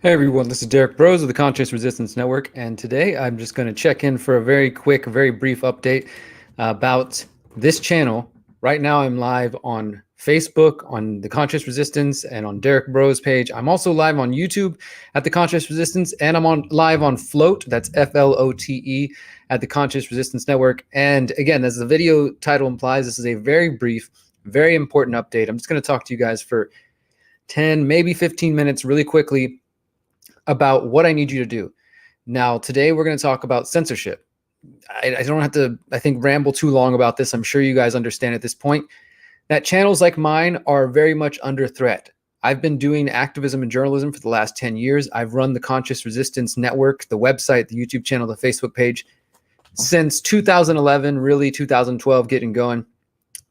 Hey everyone, this is Derek Bros of the Conscious Resistance Network, and today I'm just going to check in for a very quick, very brief update about this channel. Right now, I'm live on Facebook, on the Conscious Resistance, and on Derek Bros page. I'm also live on YouTube at the Conscious Resistance, and I'm live on Flote. That's FLOTE at the Conscious Resistance Network. And again, as the video title implies, this is a very brief, very important update. I'm just going to talk to you guys for 10, maybe 15 minutes, really quickly, about what I need you to do. Now, today we're going to talk about censorship. I don't have to, I think, ramble too long about this. I'm sure you guys understand at this point that channels like mine are very much under threat. I've been doing activism and journalism for the last 10 years. I've run the Conscious Resistance Network, the website, the YouTube channel, the Facebook page since 2011, really 2012, getting going.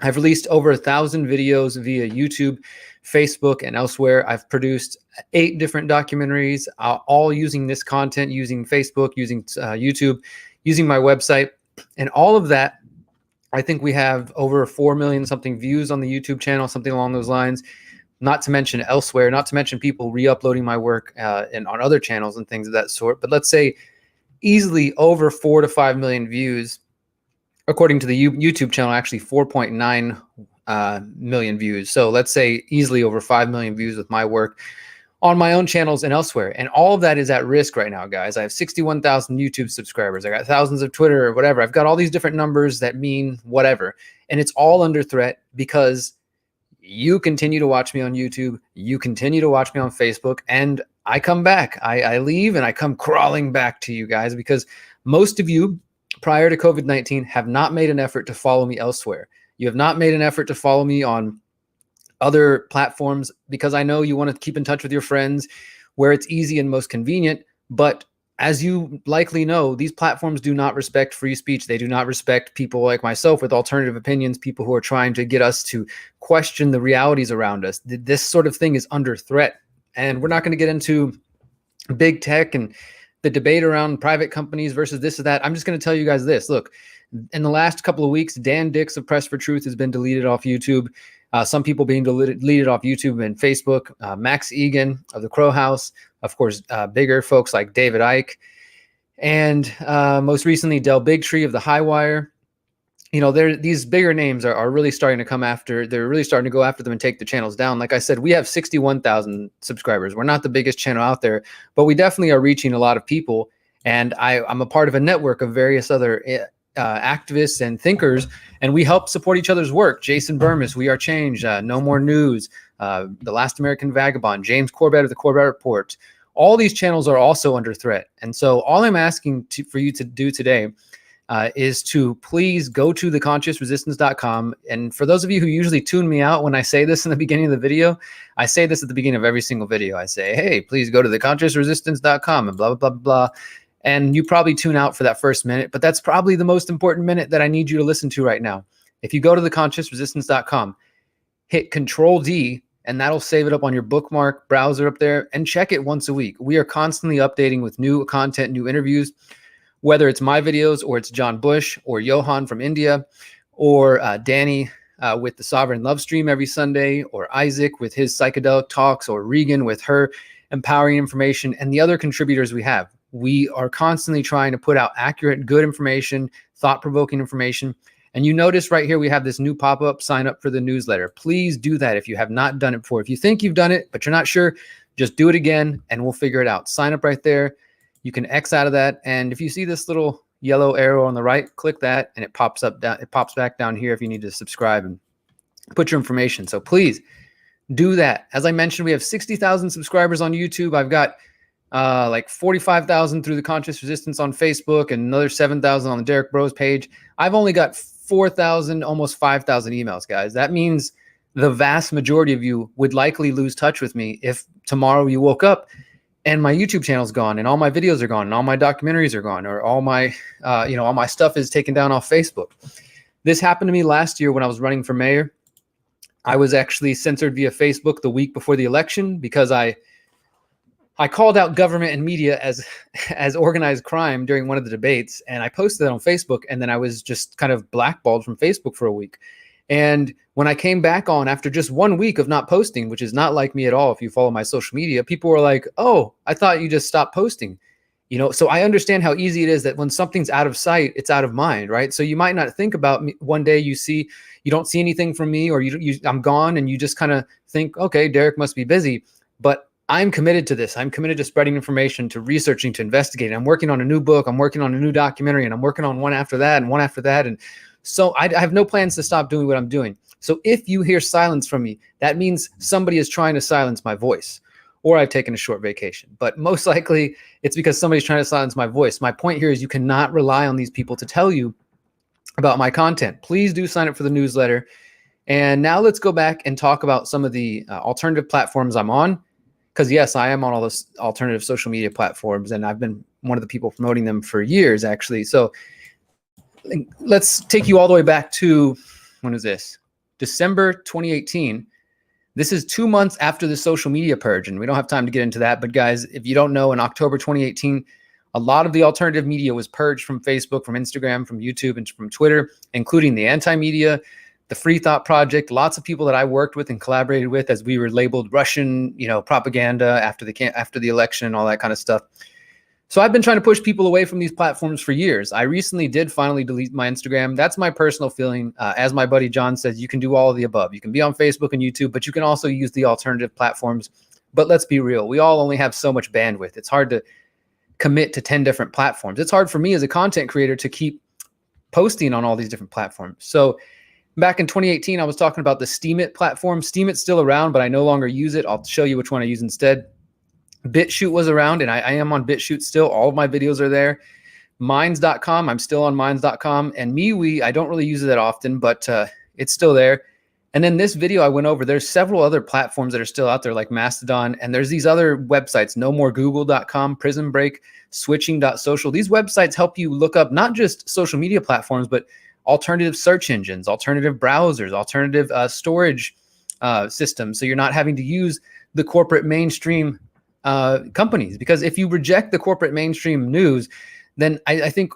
I've released over 1,000 videos via YouTube, Facebook, and elsewhere. I've produced 8 different documentaries, all using this content, using Facebook, using YouTube, using my website. And all of that, I think we have over 4 million something views on the YouTube channel, something along those lines, not to mention elsewhere, not to mention people re-uploading my work and on other channels and things of that sort. But let's say easily over 4 to 5 million views. According to the YouTube channel, actually 4.9 million views. So let's say easily over 5 million views with my work on my own channels and elsewhere. And all of that is at risk right now, guys. I have 61,000 YouTube subscribers. I got thousands of Twitter or whatever. I've got all these different numbers that mean whatever. And it's all under threat because you continue to watch me on YouTube. You continue to watch me on Facebook. And I come back. I leave and I come crawling back to you guys because most of you, prior to COVID-19, have not made an effort to follow me elsewhere. You have not made an effort to follow me on other platforms because I know you want to keep in touch with your friends where it's easy and most convenient. But as you likely know, these platforms do not respect free speech. They do not respect people like myself with alternative opinions, people who are trying to get us to question the realities around us. This sort of thing is under threat. And we're not going to get into big tech and the debate around private companies versus this or that. I'm just going to tell you guys this. Look, in the last couple of weeks, Dan Dix of Press for Truth has been deleted off YouTube. Some people being deleted off YouTube and Facebook. Max Egan of the Crow House. Of course, bigger folks like David Icke. And most recently, Del Bigtree of the High Wire. You know, these bigger names are really starting to come after. They're really starting to go after them and take the channels down. Like I said, we have 61,000 subscribers. We're not the biggest channel out there, but we definitely are reaching a lot of people. And I'm a part of a network of various other activists and thinkers, and we help support each other's work. Jason Burmis, We Are Change, No More News, The Last American Vagabond, James Corbett of the Corbett Report. All these channels are also under threat. And so all I'm asking for you to do today is to please go to theconsciousresistance.com. And for those of you who usually tune me out when I say this in the beginning of the video, I say this at the beginning of every single video. I say, hey, please go to theconsciousresistance.com and blah, blah, blah, blah. And you probably tune out for that first minute, but that's probably the most important minute that I need you to listen to right now. If you go to theconsciousresistance.com, hit Control-D, and that'll save it up on your bookmark browser up there, and check it once a week. We are constantly updating with new content, new interviews, whether it's my videos or it's John Bush or Johan from India or Danny with the Sovereign Love Stream every Sunday, or Isaac with his psychedelic talks, or Regan with her empowering information, and the other contributors we have. We are constantly trying to put out accurate, good information, thought-provoking information. And you notice right here, we have this new pop-up, sign up for the newsletter. Please do that if you have not done it before. If you think you've done it, but you're not sure, just do it again and we'll figure it out. Sign up right there. You can X out of that. And if you see this little yellow arrow on the right, click that and it pops back down here if you need to subscribe and put your information. So please do that. As I mentioned, we have 60,000 subscribers on YouTube. I've got like 45,000 through the Conscious Resistance on Facebook and another 7,000 on the Derek Bros page. I've only got 4,000, almost 5,000 emails, guys. That means the vast majority of you would likely lose touch with me if tomorrow you woke up and my YouTube channel's gone and all my videos are gone and all my documentaries are gone, or all my, all my stuff is taken down off Facebook. This happened to me last year when I was running for mayor. I was actually censored via Facebook the week before the election because I called out government and media as organized crime during one of the debates, and I posted that on Facebook, and then I was just kind of blackballed from Facebook for a week. And when I came back on after just 1 week of not posting, which is not like me at all, if you follow my social media, people were like, "Oh, I thought you just stopped posting." So I understand how easy it is that when something's out of sight, it's out of mind, right? So you might not think about me. One day you don't see anything from me, or I'm gone, and you just kind of think, okay, Derek must be busy. But I'm committed to this. I'm committed to spreading information, to researching, to investigating. I'm working on a new book. I'm working on a new documentary, and I'm working on one after that and one after that. And so I have no plans to stop doing what I'm doing. So if you hear silence from me, that means somebody is trying to silence my voice, or I've taken a short vacation. But most likely it's because somebody's trying to silence my voice. My point here is you cannot rely on these people to tell you about my content. Please do sign up for the newsletter. And now let's go back and talk about some of the alternative platforms I'm on. Because yes, I am on all those alternative social media platforms, and I've been one of the people promoting them for years, actually. So let's take you all the way back to, when is this? December 2018. This is 2 months after the social media purge, and we don't have time to get into that. But guys, if you don't know, in October 2018, a lot of the alternative media was purged from Facebook, from Instagram, from YouTube, and from Twitter, including the anti-media, the Free Thought Project, lots of people that I worked with and collaborated with as we were labeled Russian, propaganda after the election and all that kind of stuff. So I've been trying to push people away from these platforms for years. I recently did finally delete my Instagram. That's my personal feeling. As my buddy John says, you can do all of the above. You can be on Facebook and YouTube, but you can also use the alternative platforms. But let's be real. We all only have so much bandwidth. It's hard to commit to 10 different platforms. It's hard for me as a content creator to keep posting on all these different platforms. So back in 2018, I was talking about the Steemit platform. Steemit's still around, but I no longer use it. I'll show you which one I use instead. BitChute was around, and I am on BitChute still. All of my videos are there. Minds.com, I'm still on Minds.com. And MeWe, I don't really use it that often, but it's still there. And then this video I went over, there's several other platforms that are still out there, like Mastodon. And there's these other websites, nomoregoogle.com, Prison Break, switching.social. These websites help you look up not just social media platforms, but alternative search engines, alternative browsers, alternative storage systems. So you're not having to use the corporate mainstream companies. Because if you reject the corporate mainstream news, then I think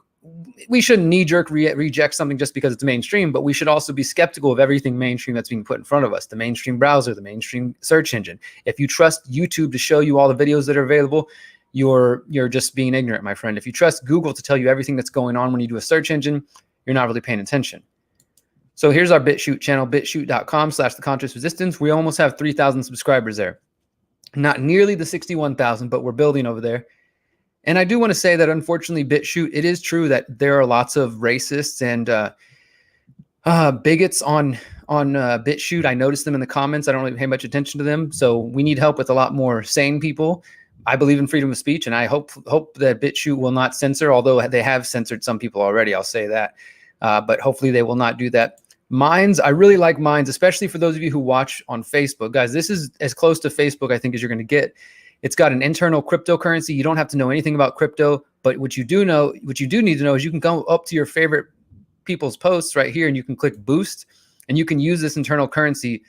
we shouldn't knee-jerk reject something just because it's mainstream, but we should also be skeptical of everything mainstream that's being put in front of us, the mainstream browser, the mainstream search engine. If you trust YouTube to show you all the videos that are available, you're just being ignorant, my friend. If you trust Google to tell you everything that's going on when you do a search engine, you're not really paying attention. So here's our BitChute channel, bitchute.com/theconsciousresistance. We almost have 3,000 subscribers there. Not nearly the 61,000, but we're building over there. And I do want to say that unfortunately, BitChute, it is true that there are lots of racists and bigots on BitChute. I noticed them in the comments. I don't really pay much attention to them. So we need help with a lot more sane people. I believe in freedom of speech, and I hope that BitChute will not censor, although they have censored some people already. I'll say that. But hopefully they will not do that. Minds, I really like Minds, especially for those of you who watch on Facebook. Guys, this is as close to Facebook, I think, as you're going to get. It's got an internal cryptocurrency. You don't have to know anything about crypto, but what you do need to know is you can go up to your favorite people's posts right here, and you can click boost, and you can use this internal currency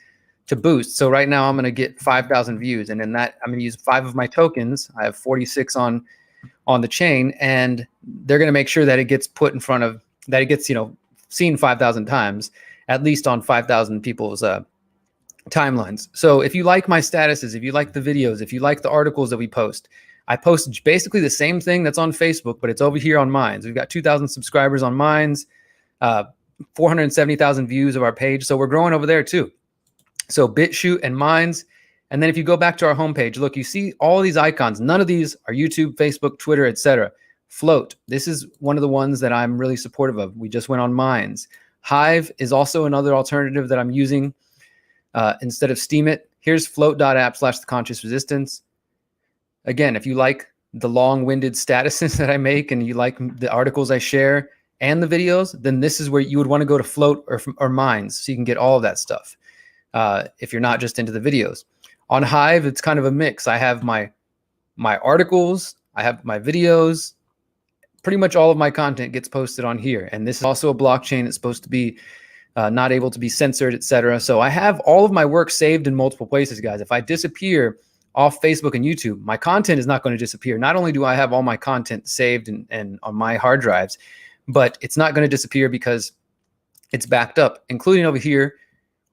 to boost. So right now I'm going to get 5,000 views, and in that I'm going to use 5 of my tokens. I have 46 on the chain, and they're going to make sure that it gets put in front of, that it gets, seen 5,000 times, at least on 5,000 people's timelines. So if you like my statuses, if you like the videos, if you like the articles that we post, I post basically the same thing that's on Facebook, but it's over here on Minds. We've got 2,000 subscribers on Minds, 470,000 views of our page. So we're growing over there too. So BitChute and Minds. And then if you go back to our homepage, look, you see all these icons. None of these are YouTube, Facebook, Twitter, etc. Float. This is one of the ones that I'm really supportive of. We just went on Minds. Hive is also another alternative that I'm using instead of Steemit. Here's float.app/theconsciousresistance. Again, if you like the long-winded statuses that I make and you like the articles I share and the videos, then this is where you would want to go to Float or Minds, so you can get all of that stuff if you're not just into the videos. On Hive, it's kind of a mix. I have my articles, I have my videos. Pretty much all of my content gets posted on here. And this is also a blockchain. It's supposed to be not able to be censored, etc. So I have all of my work saved in multiple places, guys. If I disappear off Facebook and YouTube, my content is not going to disappear. Not only do I have all my content saved and on my hard drives, but it's not going to disappear because it's backed up, including over here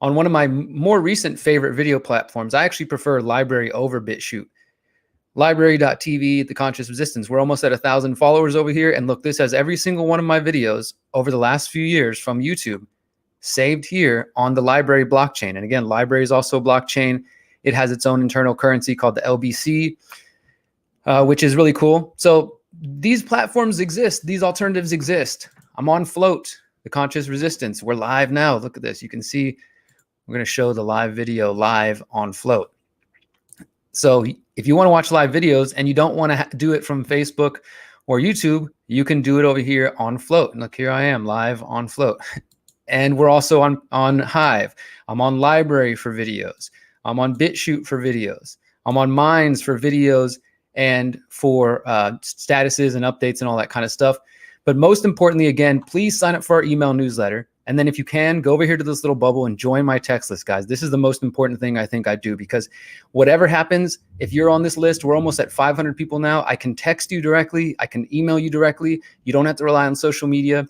on one of my more recent favorite video platforms. I actually prefer Library over BitChute. Library.tv, The Conscious Resistance. We're almost at 1,000 followers over here. And look, this has every single one of my videos over the last few years from YouTube saved here on the Library blockchain. And again, Library is also a blockchain. It has its own internal currency called the LBC, which is really cool. So these platforms exist. These alternatives exist. I'm on Float, The Conscious Resistance. We're live now. Look at this. You can see we're going to show the live video live on Float. So if you want to watch live videos and you don't want to do it from Facebook or YouTube, you can do it over here on Float. And look, here I am live on Float. And we're also on Hive. I'm on Library for videos. I'm on BitChute for videos. I'm on Minds for videos and for statuses and updates and all that kind of stuff. But most importantly, again, please sign up for our email newsletter. And then if you can, go over here to this little bubble and join my text list, guys. This is the most important thing I think I do, because whatever happens, if you're on this list, we're almost at 500 people now. I can text you directly. I can email you directly. You don't have to rely on social media.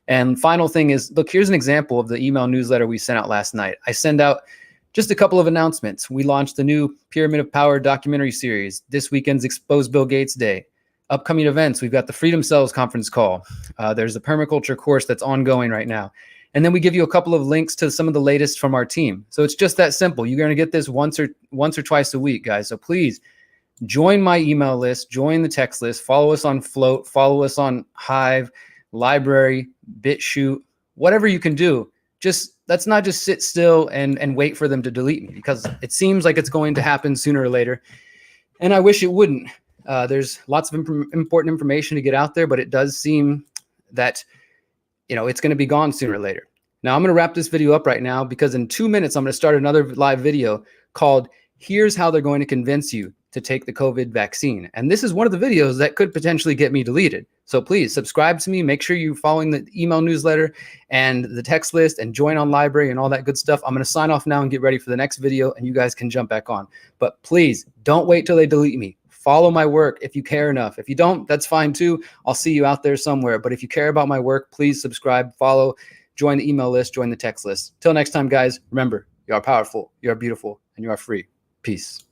And final thing is, look, here's an example of the email newsletter we sent out last night. I send out just a couple of announcements. We launched the new Pyramid of Power documentary series. This weekend's Expose Bill Gates Day. Upcoming events, we've got the Freedom Cells conference call. There's the permaculture course that's ongoing right now. And then we give you a couple of links to some of the latest from our team. So it's just that simple. You're going to get this once or twice a week, guys. So please join my email list, join the text list, follow us on Float, follow us on Hive, Library, BitChute, whatever you can do. Just let's not just sit still and wait for them to delete me, because it seems like it's going to happen sooner or later. And I wish it wouldn't. There's lots of important information to get out there, but it does seem that it's going to be gone sooner or later. Now, I'm going to wrap this video up right now, because in 2 minutes, I'm going to start another live video called Here's How They're Going to Convince You to Take the COVID Vaccine. And this is one of the videos that could potentially get me deleted. So please subscribe to me. Make sure you're following the email newsletter and the text list and join on Library and all that good stuff. I'm going to sign off now and get ready for the next video, and you guys can jump back on. But please don't wait till they delete me. Follow my work if you care enough. If you don't, that's fine too. I'll see you out there somewhere. But if you care about my work, please subscribe, follow, join the email list, join the text list. Till next time, guys, remember, you are powerful, you are beautiful, and you are free. Peace.